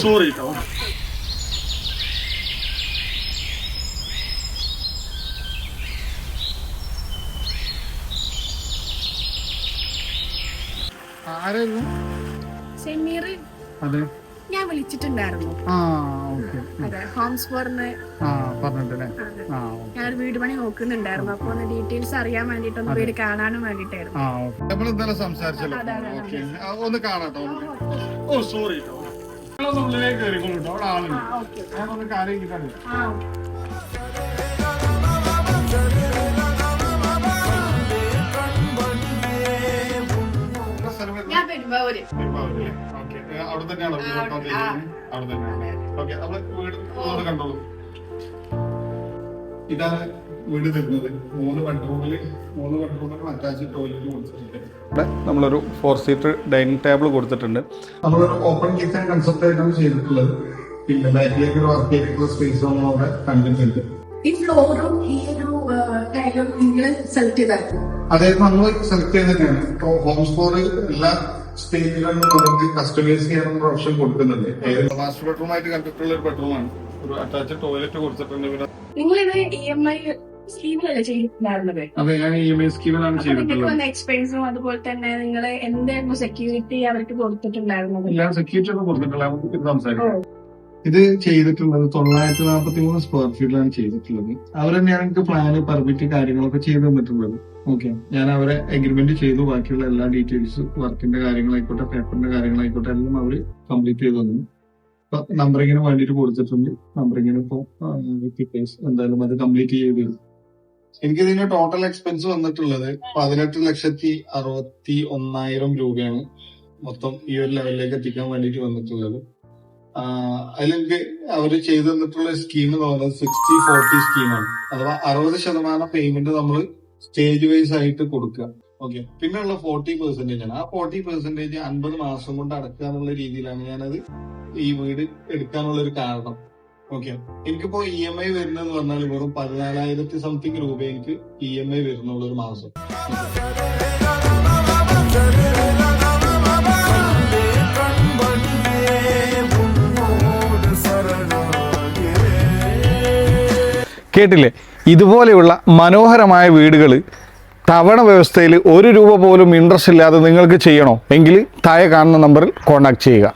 Sorry. ആരായിരുന്നു? സെമീർ. അതെ, ഞാൻ വിളിച്ചിട്ടുണ്ടായിരുന്നു. അതെ, ഹോംസ് ഫോറിന് പറഞ്ഞിട്ടല്ലേ? ഞാനൊരു വീട് പണി നോക്കുന്നുണ്ടായിരുന്നു. അപ്പൊ ഒന്ന് ഡീറ്റെയിൽസ് അറിയാൻ വേണ്ടിട്ടൊന്ന് വീട് കാണാനും വേണ്ടിട്ടായിരുന്നു. നമ്മളെന്തായാലും സംസാരിച്ചല്ലോ. ഒന്ന് കാണാട്ടോ. ഓ സോറി, ഉള്ളിലേക്ക് കയറിക്കോളൂ. അവിടെ ആളുണ്ട്. ഞാനൊന്ന് കാര്യം കിട്ടാനില്ല. ഞാൻ പെരുമ്പാവൂര്. അവിടെ തന്നെയാണോ? അവിടെ തന്നെ. ഓക്കെ, നമ്മള് വീട് കണ്ടോളൂ. ഇതാണ് വീട് തരുന്നത്. 3 ബെഡ്റൂമില് അറ്റാച്ച്ഡ് ടോയ്ലറ്റ് കൊടുത്തിട്ടുണ്ട്. ഇവിടെ നമ്മളൊരു 4 സീറ്റർ ഡൈനിങ് ടേബിൾ കൊടുത്തിട്ടുണ്ട്. നമ്മളൊരു ഓപ്പൺ കിച്ചൺ കൺസെപ്റ്റ് ആയിട്ടാണ് ചെയ്തിട്ടുള്ളത്. പിന്നെ ബാക്കിലേക്ക് ഒരു വർക്ക് ചെയ്തിട്ടുള്ള സ്പേസ് നമ്മൾ അവിടെ കണ്ടിട്ടുണ്ട്. ഈ ഫ്ലോറും ഈ ഒരു ടൈലും നിങ്ങൾ സെലക്ട് ചെയ്തായിരുന്നു? അതായത് നമ്മൾ സെലക്ട് ചെയ്ത് തന്നെയാണ്. ഇപ്പോൾ ഹോംസ് ഫോർ എല്ലാ സ്റ്റേജിലും നമുക്ക് കസ്റ്റമൈസ് ചെയ്യാനുള്ള ഓപ്ഷൻ കൊടുക്കുന്നുണ്ട്. മാസ്റ്റർ ബെഡ്റൂം ആയിട്ട് കണ്ടിട്ടുള്ള ഒരു ബെഡ്റൂമാണ്. ഒരു അറ്റാച്ച്ഡ് ടോയ്ലറ്റ് കൊടുത്തിട്ടുണ്ട്. പിന്നെ നിങ്ങളിത് EMI സ്കീമിലല്ലേ ചെയ്തിട്ടുണ്ടായിരുന്നത്? അതെ, ഞാൻ EMI സ്കീമിലാണ് ചെയ്തിട്ടുള്ളത്. എക്സ്പെൻസും അതുപോലെ തന്നെ നിങ്ങൾ എന്തായിരുന്നു സെക്യൂരിറ്റി അവർക്ക് കൊടുത്തിട്ടുണ്ടായിരുന്നത്? എല്ലാ സെക്യൂരിറ്റി ഒക്കെ കൊടുത്തിട്ടുള്ള നമുക്ക് സംസാരിക്കാം. ഇത് ചെയ്തിട്ടുള്ളത് 943 സ്ക്വയർ ഫീറ്റിലാണ് ചെയ്തിട്ടുള്ളത്. അവർ തന്നെയാണ് എനിക്ക് പ്ലാന്, പെർമിറ്റ് കാര്യങ്ങളൊക്കെ ചെയ്തു തന്നിട്ടുള്ളത്. ഓക്കെ, ഞാൻ അവരെ എഗ്രിമെന്റ് ചെയ്തു. ബാക്കിയുള്ള എല്ലാ ഡീറ്റെയിൽസ്, വർക്കിന്റെ കാര്യങ്ങളായിക്കോട്ടെ, പേപ്പറിന്റെ കാര്യങ്ങളായിക്കോട്ടെ, എല്ലാം അവര് കംപ്ലീറ്റ് ചെയ്തു തന്നു. ഇപ്പൊ നമ്പറിങ്ങിന് വേണ്ടിയിട്ട് കൊടുത്തിട്ടുണ്ട്. നമ്പറിങ്ങിന് ഇപ്പൊ എന്തായാലും അത് കംപ്ലീറ്റ് ചെയ്തു. എനിക്കിതിന്റെ ടോട്ടൽ എക്സ്പെൻസ് വന്നിട്ടുള്ളത് 18,61,000 രൂപയാണ് മൊത്തം ഈ ഒരു ലെവലിലേക്ക് എത്തിക്കാൻ വേണ്ടിയിട്ട് വന്നിട്ടുള്ളത്. അതിലെനിക്ക് അവര് ചെയ്തു തന്നിട്ടുള്ള സ്കീം എന്ന് പറയുന്നത് 60-40 സ്കീമാണ്. അഥവാ 60% പേയ്മെന്റ് നമ്മൾ സ്റ്റേജ് വൈസ് ആയിട്ട് കൊടുക്കുക. ഓക്കെ, പിന്നെയുള്ള 40% ആണ്. ആ 40% 50 മാസം കൊണ്ട് അടക്കുക എന്നുള്ള രീതിയിലാണ് ഞാനത് ഈ വീട് എടുക്കാനുള്ള ഒരു കാരണം. ഓക്കെ, എനിക്കിപ്പോ EMI വരുന്നതെന്ന് പറഞ്ഞാൽ വെറും 14,000 സംതിങ് രൂപ എനിക്ക് EMI വരുന്നുള്ള ഒരു മാസം. കേട്ടില്ലേ? ഇതുപോലെയുള്ള മനോഹരമായ വീടുകൾ തവണ വ്യവസ്ഥയിൽ 1 രൂപ പോലും ഇൻട്രസ്റ്റ് ഇല്ലാതെ നിങ്ങൾക്ക് ചെയ്യണോ എങ്കിൽ താഴെ കാണുന്ന നമ്പറിൽ കോൺടാക്ട് ചെയ്യുക.